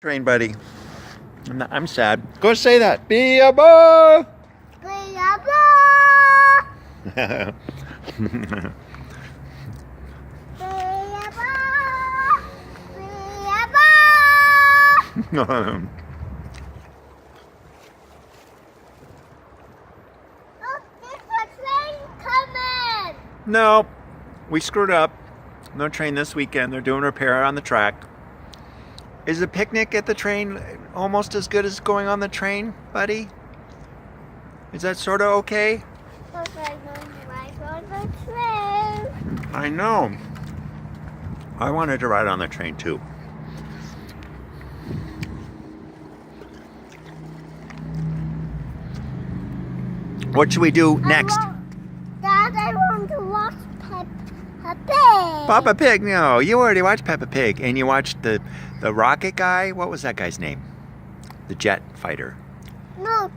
Train buddy. I'm sad. Go say that. Be a boy. Be a boy. Be a boy. Be a boy. Oh, there's a train coming. No, we screwed up. No train this weekend. They're doing repair on the track. Is the picnic at the train almost as good as going on the train, buddy? Is that sort of okay? Because I want to ride on the train. I know. I wanted to ride on the train too. What should we do next? Dad, I want to watch Peppa Pig. Peppa Pig? No, you already watched Peppa Pig, and you watched the rocket guy. What was that guy's name? The jet fighter. No,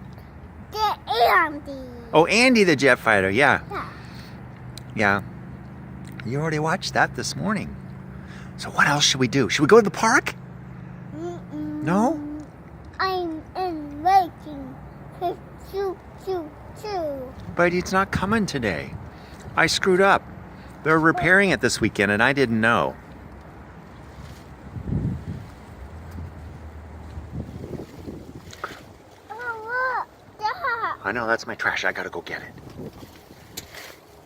the Andy. Oh, Andy the jet fighter. Yeah. Yeah. Yeah. You already watched that this morning. So what else should we do? Should we go to the park? No? I'm in waiting for choo choo choo. But it's not coming today. I screwed up. They're repairing it this weekend, and I didn't know. Oh, look, Dad. I know, that's my trash. I gotta go get it.